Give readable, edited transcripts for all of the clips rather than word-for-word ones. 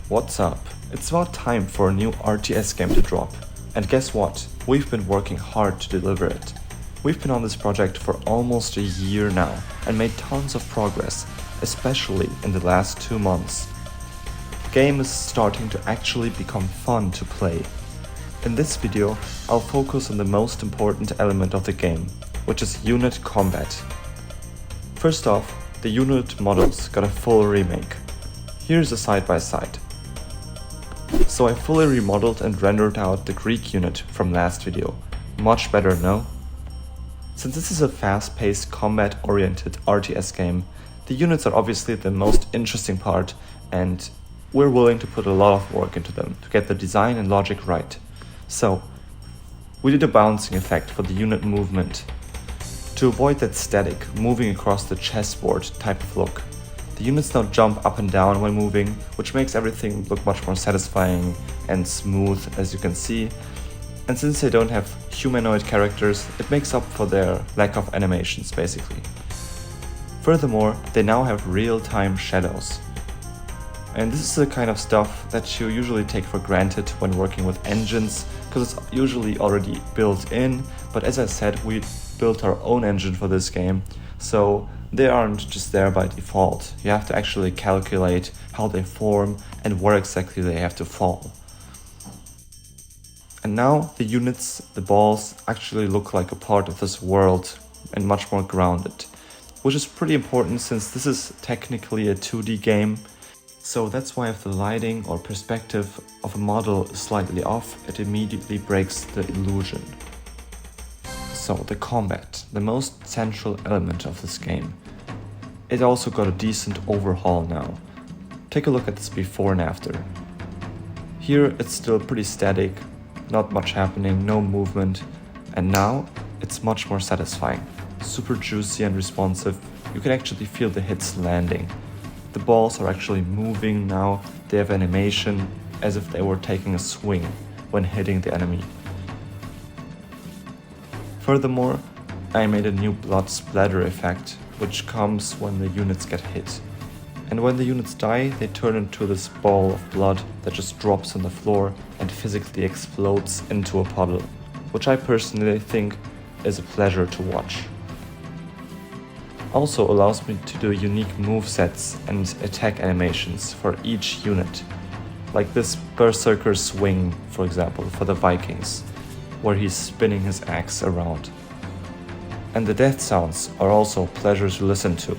What's up? It's about time for a new RTS game to drop. And guess what? We've been working hard to deliver it. We've been on this project for almost a year now and made tons of progress, especially in the last 2 months. The game is starting to actually become fun to play. In this video, I'll focus on the most important element of the game, which is unit combat. First off, the unit models got a full remake. Here's a side-by-side. So I fully remodeled and rendered out the Greek unit from last video. Much better, no? Since this is a fast-paced, combat-oriented RTS game, the units are obviously the most interesting part, and we're willing to put a lot of work into them to get the design and logic right. So, we did a bouncing effect for the unit movement to avoid that static, moving across the chessboard type of look. The units now jump up and down when moving, which makes everything look much more satisfying and smooth, as you can see. And since they don't have humanoid characters, it makes up for their lack of animations, basically. Furthermore, they now have real-time shadows. And this is the kind of stuff that you usually take for granted when working with engines, because it's usually already built in, but as I said, we built our own engine for this game, so they aren't just there by default. You have to actually calculate how they form and where exactly they have to fall. And now the units, the balls, actually look like a part of this world and much more grounded, which is pretty important since this is technically a 2D game. So that's why if the lighting or perspective of a model is slightly off, it immediately breaks the illusion. So the combat, the most central element of this game. It also got a decent overhaul now. Take a look at this before and after. Here it's still pretty static, not much happening, no movement, and now it's much more satisfying. Super juicy and responsive, you can actually feel the hits landing. The balls are actually moving now, they have animation as if they were taking a swing when hitting the enemy. Furthermore, I made a new blood splatter effect, which comes when the units get hit. And when the units die, they turn into this ball of blood that just drops on the floor and physically explodes into a puddle, which I personally think is a pleasure to watch. Also allows me to do unique movesets and attack animations for each unit, like this berserker swing, for example, for the Vikings, where he's spinning his axe around. And the death sounds are also a pleasure to listen to.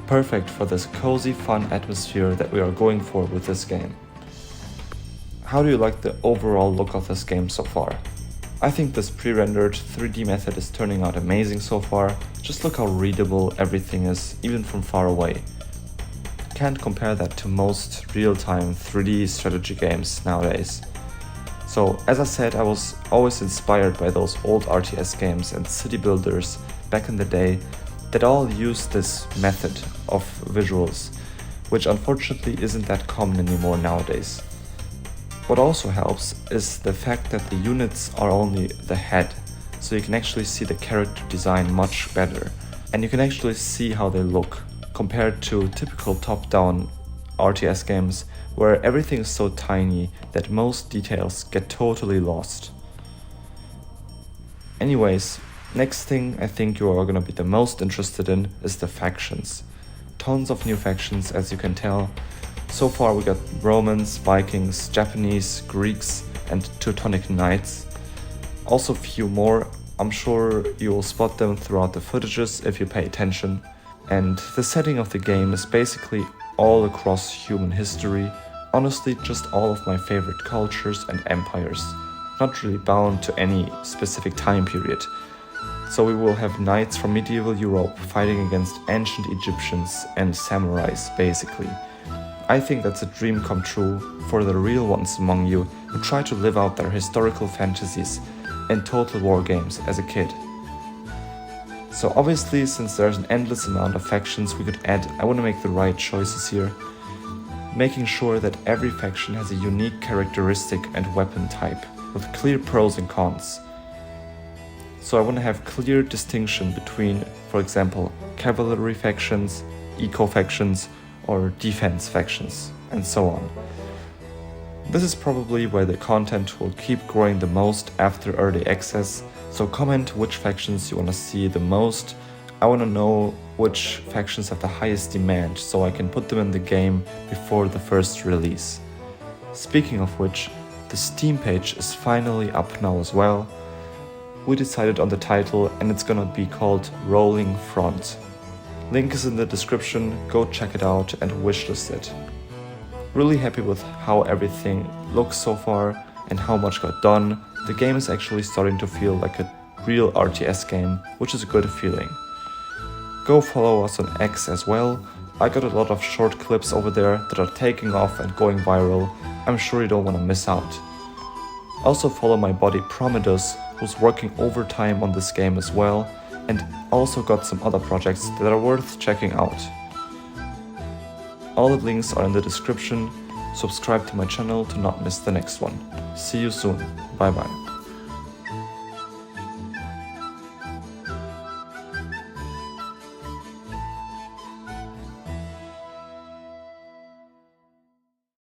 Perfect for this cozy, fun atmosphere that we are going for with this game. How do you like the overall look of this game so far? I think this pre-rendered 3D method is turning out amazing so far. Just look how readable everything is, even from far away. Can't compare that to most real-time 3D strategy games nowadays. So, as I said, I was always inspired by those old RTS games and city builders back in the day that all used this method of visuals, which unfortunately isn't that common anymore nowadays. What also helps is the fact that the units are only the head, so you can actually see the character design much better, and you can actually see how they look, compared to typical top-down RTS games where everything is so tiny that most details get totally lost. Anyways, next thing I think you are gonna be the most interested in is the factions. Tons of new factions, as you can tell. So far we got Romans, Vikings, Japanese, Greeks, and Teutonic Knights. Also a few more, I'm sure you will spot them throughout the footages if you pay attention. And the setting of the game is basically all across human history, honestly just all of my favorite cultures and empires, not really bound to any specific time period. So we will have knights from medieval Europe fighting against ancient Egyptians and samurais basically. I think that's a dream come true for the real ones among you who try to live out their historical fantasies in Total War games as a kid. So obviously, since there's an endless amount of factions we could add, I want to make the right choices here, making sure that every faction has a unique characteristic and weapon type, with clear pros and cons. So I want to have clear distinction between, for example, cavalry factions, eco factions, or defense factions, and so on. This is probably where the content will keep growing the most after early access, so comment which factions you want to see the most. I want to know which factions have the highest demand so I can put them in the game before the first release. Speaking of which, the Steam page is finally up now as well. We decided on the title and it's gonna be called Rolling Front. Link is in the description, go check it out and wishlist it. Really happy with how everything looks so far and how much got done. The game is actually starting to feel like a real RTS game, which is a good feeling. Go follow us on X as well. I got a lot of short clips over there that are taking off and going viral. I'm sure you don't want to miss out. Also follow my buddy Promidus, who's working overtime on this game as well, and also got some other projects that are worth checking out. All the links are in the description. Subscribe to my channel to not miss the next one. See you soon. Bye bye.